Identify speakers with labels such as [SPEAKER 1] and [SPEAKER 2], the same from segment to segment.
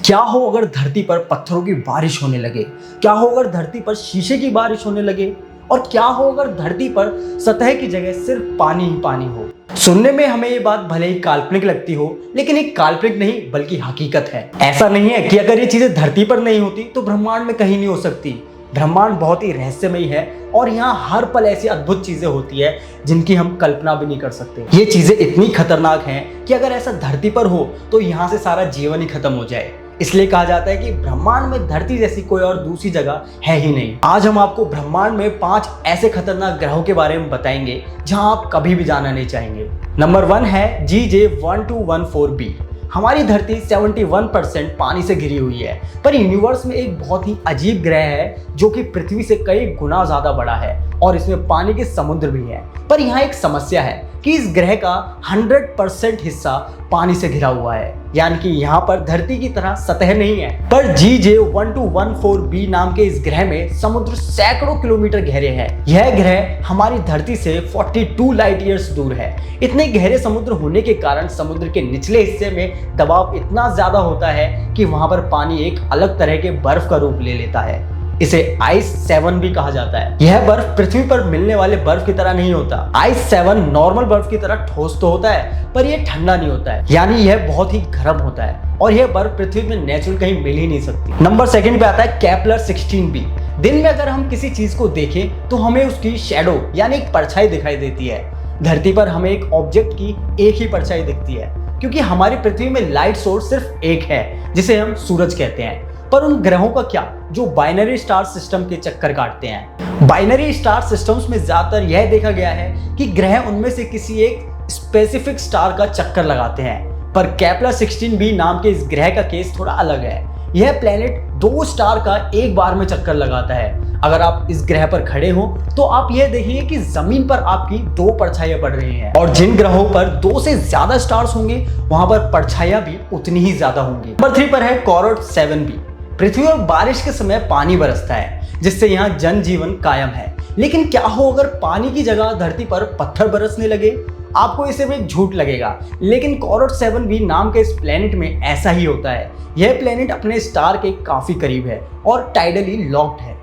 [SPEAKER 1] क्या हो अगर धरती पर पत्थरों की बारिश होने लगे? क्या हो अगर धरती पर शीशे की बारिश होने लगे? और क्या हो अगर धरती पर सतह की जगह सिर्फ पानी ही पानी हो? सुनने में हमें ये बात भले ही काल्पनिक लगती हो, लेकिन एक काल्पनिक नहीं बल्कि हकीकत है। ऐसा नहीं है कि अगर ये चीजें धरती पर नहीं होती तो ब्रह्मांड में कहीं नहीं हो सकती। ब्रह्मांड बहुत ही रहस्यमयी है और यहाँ हर पल ऐसी अद्भुत चीजें होती है जिनकी हम कल्पना भी नहीं कर सकते। ये चीजें इतनी खतरनाक हैं कि अगर ऐसा धरती पर हो तो यहाँ से सारा जीवन ही खत्म हो जाए। इसलिए कहा जाता है कि ब्रह्मांड में धरती जैसी कोई और दूसरी जगह है ही नहीं। आज हम आपको ब्रह्मांड में 5 ऐसे खतरनाक ग्रहों के बारे में बताएंगे जहां आप कभी भी जाना नहीं चाहेंगे। नंबर 1 है GJ1214b। हमारी धरती 71% पानी से घिरी हुई है, पर यूनिवर्स में एक बहुत ही अजीब ग्रह है जो कि पृथ्वी से कई गुना ज्यादा बड़ा है और इसमें पानी के समुद्र भी हैं। पर यहाँ एक समस्या है कि इस ग्रह का 100% हिस्सा पानी से घिरा हुआ है, यानी कि यहाँ पर धरती की तरह सतह नहीं है। पर GJ1214b नाम के इस ग्रह में समुद्र सैकड़ों किलोमीटर गहरे हैं। यह ग्रह हमारी धरती से 42 लाइट ईयर्स दूर है। इतने गहरे समुद्र होने के कारण समुद्र के निचले हिस्से में दबाव इतना ज्यादा होता है कि वहां पर पानी एक अलग तरह के बर्फ का रूप ले लेता है। इसे आइस 7 भी कहा जाता है। यह बर्फ पृथ्वी पर मिलने वाले बर्फ की तरह नहीं होता। आइस 7 नॉर्मल बर्फ की तरह ठोस तो होता है, पर यह ठंडा नहीं होता है, यानी यह बहुत ही गर्म होता है और यह बर्फ पृथ्वी में नेचुरल कहीं मिल ही नहीं सकती। नंबर 2 पे आता है केपलर 16b। दिन में अगर हम किसी चीज को देखें तो हमें उसकी शैडो यानी एक परछाई दिखाई देती है। धरती पर हमें एक ऑब्जेक्ट की एक ही परछाई दिखती है, क्योंकि हमारी पृथ्वी में लाइट सोर्स सिर्फ एक है जिसे हम सूरज कहते हैं। पर उन ग्रहों का क्या जो बाइनरी स्टार सिस्टम के चक्कर काटते हैं? बाइनरी स्टार सिस्टम्स में ज्यादातर यह देखा गया है कि ग्रह उनमें से किसी एक स्पेसिफिक स्टार का चक्कर लगाते हैं, पर केपलर 16b नाम के इस ग्रह का केस थोड़ा अलग है। यह प्लेनेट 2 स्टार का एक बार में चक्कर लगाता है। अगर आप इस ग्रह पर खड़े हो तो आप यह देखेंगे कि जमीन पर आपकी 2 परछाइयां पड़ रही हैं, और जिन ग्रहों पर 2 से ज्यादा स्टार्स होंगे वहां पर परछाइयां भी उतनी ही ज्यादा होंगी। नंबर 3 पर है कोरोट 7b। पृथ्वी पर बारिश के समय पानी बरसता है, जिससे यहाँ जनजीवन कायम है। लेकिन क्या हो अगर पानी की जगह धरती पर पत्थर बरसने लगे? आपको इसे में झूठ लगेगा, लेकिन कोरोट 7b नाम के इस प्लेनेट में ऐसा ही होता है। यह प्लेनेट अपने स्टार के काफी करीब है और टाइडली लॉक्ड है।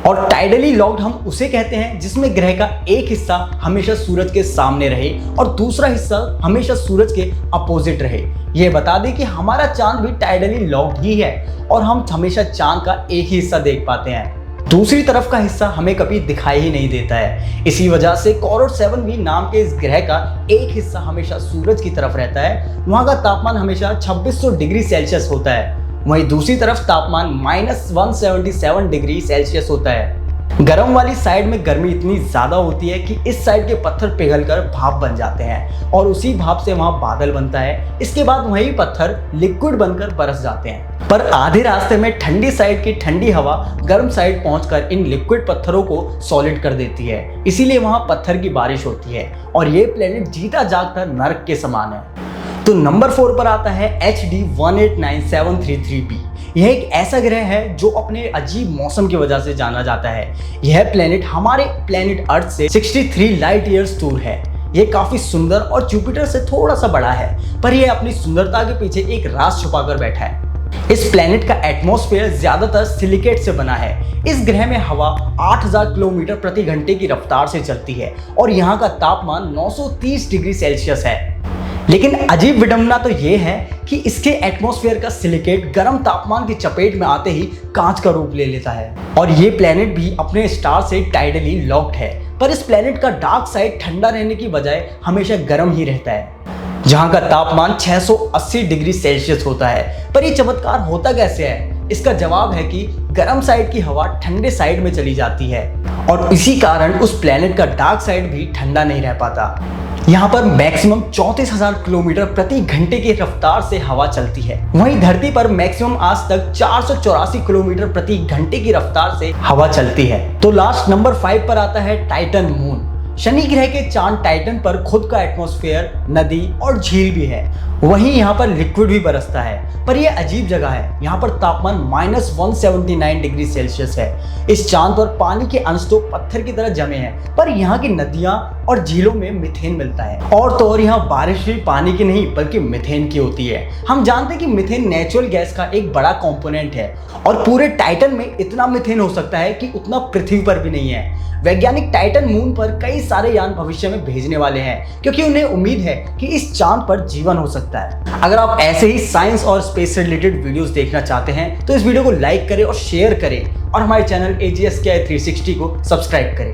[SPEAKER 1] और टाइडली लॉक्ड हम उसे कहते हैं जिसमें ग्रह का एक हिस्सा हमेशा सूरज के सामने रहे और दूसरा हिस्सा हमेशा सूरज के अपोजिट रहे। यह बता दें कि हमारा चांद भी टाइडली लॉक्ड ही है और हम हमेशा चांद का एक ही हिस्सा देख पाते हैं। दूसरी तरफ का हिस्सा हमें कभी दिखाई ही नहीं देता है। इसी वजह से कोरोट 7b नाम के इस ग्रह का एक हिस्सा हमेशा सूरज की तरफ रहता है। वहां का तापमान हमेशा 2600 डिग्री सेल्सियस होता है, वहीं दूसरी तरफ तापमान -177 डिग्री सेल्सियस होता है। गर्म वाली साइड में गर्मी इतनी ज्यादा होती है कि इस साइड के पत्थर पिघलकर भाप बन जाते हैं और उसी भाप से वहां बादल बनता है। इसके बाद वही पत्थर लिक्विड बनकर बरस जाते हैं। पर आधे रास्ते में ठंडी साइड की ठंडी हवा गर्म साइड पहुंचकर इन लिक्विड पत्थरों को सॉलिड कर देती है, इसीलिए वहां पत्थर की बारिश होती है और ये प्लेनेट जीता जागता नर्क के समान है। तो नंबर 4 पर आता है HD189733b। यह एक ऐसा ग्रह है जो अपने अजीब मौसम की वजह से जाना जाता है। यह प्लेनेट हमारे प्लेनेट अर्थ से 63 लाइट ईयर्स दूर है। यह काफी सुंदर और जुपिटर से थोड़ा सा बड़ा है, पर यह अपनी सुंदरता के पीछे एक राज छुपाकर बैठा है। इस प्लेनेट का एटमॉस्फेयर ज्यादातर सिलिकेट से बना है। इस ग्रह में हवा 8000 किलोमीटर प्रति घंटे की रफ्तार से चलती है और यहाँ का तापमान 930 डिग्री सेल्सियस है। लेकिन अजीब विडंबना तो ये है कि इसके एटमॉस्फेयर का सिलिकेट गर्म तापमान की चपेट में आते ही कांच का रूप ले लेता है। और ये प्लेनेट भी अपने स्टार से टाइडली लॉक्ड है, पर इस प्लेनेट का डार्क साइड ठंडा रहने की बजाय हमेशा गर्म ही रहता है, जहां का तापमान 680 डिग्री सेल्सियस होता है। पर यह चमत्कार होता कैसे है? इसका जवाब है कि गर्म साइड की हवा ठंडे साइड में चली जाती है और इसी कारण उस प्लेनेट का डार्क साइड भी ठंडा नहीं रह पाता। यहाँ पर मैक्सिमम 34,000 किलोमीटर प्रति घंटे की रफ्तार से हवा चलती है। वहीं धरती पर मैक्सिमम आज तक 484 किलोमीटर प्रति घंटे की रफ्तार से हवा चलती है। तो लास्ट नंबर 5 पर आता है टाइटन मून। शनि ग्रह के चांद टाइटन पर खुद का एटमॉस्फेयर, नदी और झील भी है। वहीं यहाँ पर लिक्विड भी बरसता है, पर यह अजीब जगह है। यहाँ पर तापमान -179 डिग्री सेल्सियस है। इस चांद पर पानी के अंश तो पत्थर की तरह जमे हैं, पर यहाँ की नदियाँ और झीलों में मीथेन मिलता है। और तो और यहाँ बारिश भी पानी की नहीं बल्कि मीथेन की होती है। हम जानते हैं कि मीथेन नेचुरल गैस का एक बड़ा कंपोनेंट है और पूरे टाइटन में इतना मीथेन हो सकता है कि उतना पृथ्वी पर भी नहीं है। वैज्ञानिक टाइटन मून पर कई सारे यान भविष्य में भेजने वाले हैं, क्योंकि उन्हें उम्मीद है कि इस चांद पर जीवन हो सकता है। अगर आप ऐसे ही साइंस और स्पेस से रिलेटेड वीडियोस देखना चाहते हैं तो इस वीडियो को लाइक करें और शेयर करें और हमारे चैनल AGSKI 360 को सब्सक्राइब करें।